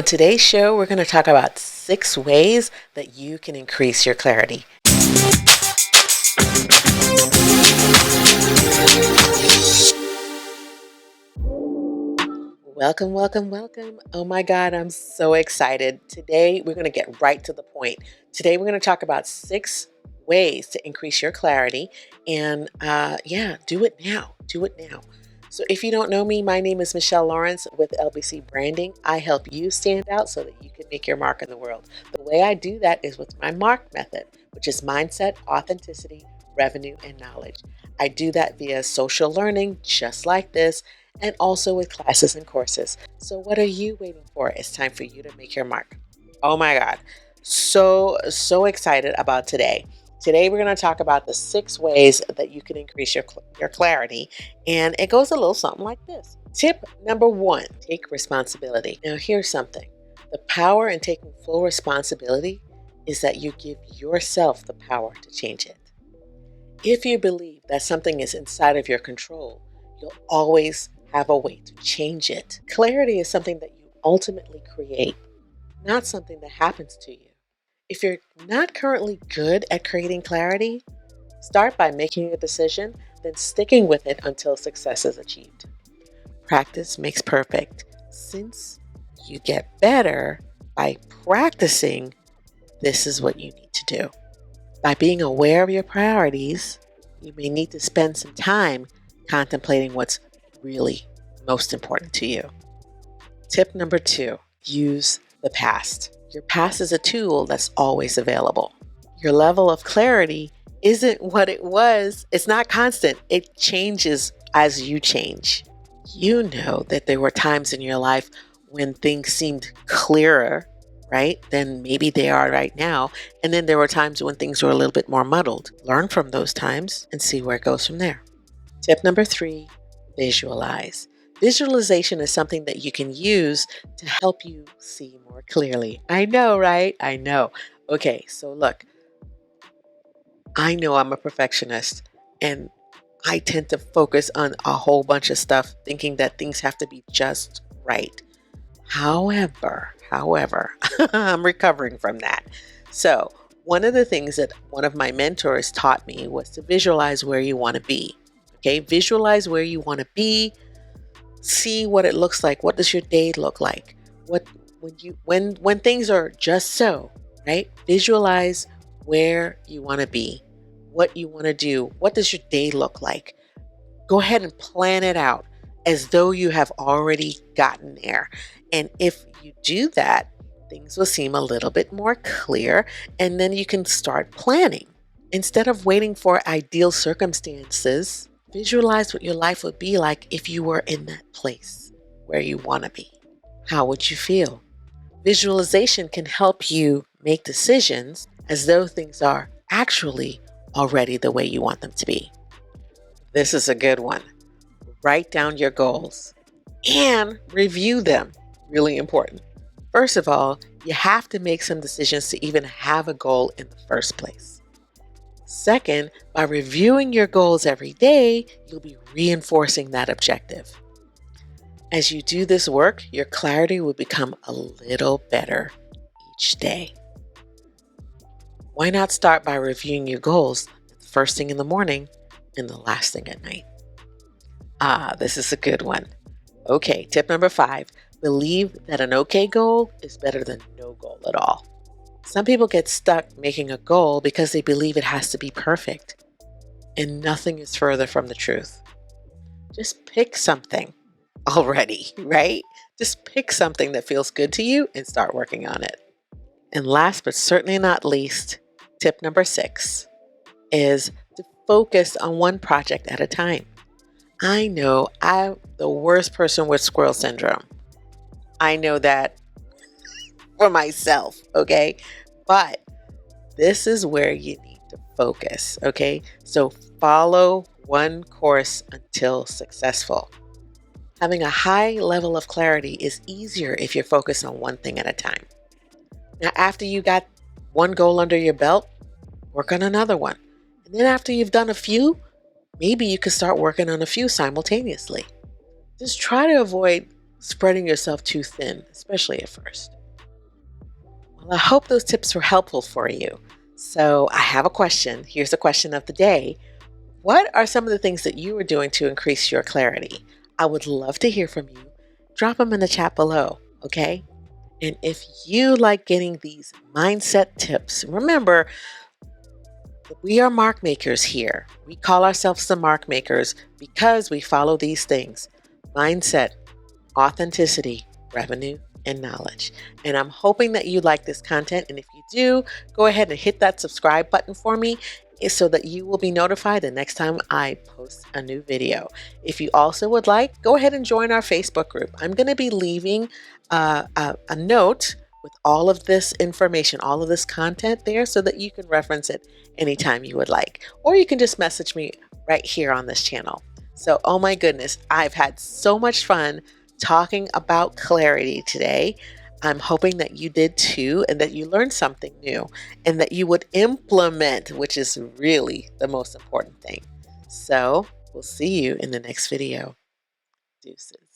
On today's show, we're going to talk about 6 ways that you can increase your clarity. Welcome, welcome, welcome. Oh my God, I'm so excited. Today, we're going to get right to the point. Today, we're going to talk about 6 ways to increase your clarity. And do it now. Do it now. So if you don't know me, my name is Michelle Lawrence with LBC Branding. I help you stand out so that you can make your mark in the world. The way I do that is with my MARK method, which is mindset, authenticity, revenue, and knowledge. I do that via social learning, just like this, and also with classes and courses. So what are you waiting for? It's time for you to make your mark. Oh my God. So excited about today. Today, we're going to talk about the 6 ways that you can increase your clarity. And it goes a little something like this. Tip number 1, take responsibility. Now, here's something. The power in taking full responsibility is that you give yourself the power to change it. If you believe that something is inside of your control, you'll always have a way to change it. Clarity is something that you ultimately create, not something that happens to you. If you're not currently good at creating clarity, start by making a decision, then sticking with it until success is achieved. Practice makes perfect. Since you get better by practicing, this is what you need to do. By being aware of your priorities, you may need to spend some time contemplating what's really most important to you. Tip number 2, use the past. Your past is a tool that's always available. Your level of clarity isn't what it was. It's not constant. It changes as you change. You know that there were times in your life when things seemed clearer, right, than maybe they are right now. And then there were times when things were a little bit more muddled. Learn from those times and see where it goes from there. Tip number 3, visualize. Visualization is something that you can use to help you see more clearly. I know, right? I know. Okay, so look, I know I'm a perfectionist and I tend to focus on a whole bunch of stuff thinking that things have to be just right. However, I'm recovering from that. So one of the things that one of my mentors taught me was to visualize where you want to be. Okay, visualize where you want to be. See what it looks like. What does your day look like? When things are just so, right? Visualize where you want to be, what you want to do. What does your day look like? Go ahead and plan it out as though you have already gotten there. And if you do that, things will seem a little bit more clear, and then you can start planning. Instead of waiting for ideal circumstances, visualize what your life would be like if you were in that place where you want to be. How would you feel? Visualization can help you make decisions as though things are actually already the way you want them to be. This is a good one. Write down your goals and review them. Really important. First of all, you have to make some decisions to even have a goal in the first place. Second, by reviewing your goals every day, you'll be reinforcing that objective. As you do this work, your clarity will become a little better each day. Why not start by reviewing your goals the first thing in the morning and the last thing at night? This is a good one. Okay, tip number 5, believe that an okay goal is better than no goal at all. Some people get stuck making a goal because they believe it has to be perfect, and nothing is further from the truth. Just pick something already, right? Just pick something that feels good to you and start working on it. And last but certainly not least, tip number 6 is to focus on one project at a time. I know I'm the worst person with squirrel syndrome. I know that for myself, okay? But this is where you need to focus, okay? So follow one course until successful. Having a high level of clarity is easier if you're focused on one thing at a time. Now, after you got one goal under your belt, work on another one. And then after you've done a few, maybe you could start working on a few simultaneously. Just try to avoid spreading yourself too thin, especially at first. Well, I hope those tips were helpful for you. So I have a question. Here's the question of the day. What are some of the things that you are doing to increase your clarity? I would love to hear from you. Drop them in the chat below, okay? And if you like getting these mindset tips, remember, we are mark makers here. We call ourselves the mark makers because we follow these things: mindset, authenticity, revenue, and knowledge. And I'm hoping that you like this content. And if you do, go ahead and hit that subscribe button for me so that you will be notified the next time I post a new video. If you also would like, go ahead and join our Facebook group. I'm going to be leaving a note with all of this information, all of this content there so that you can reference it anytime you would like. Or you can just message me right here on this channel. So, oh my goodness, I've had so much fun talking about clarity today. I'm hoping that you did too, and that you learned something new, and that you would implement, which is really the most important thing. So we'll see you in the next video. Deuces.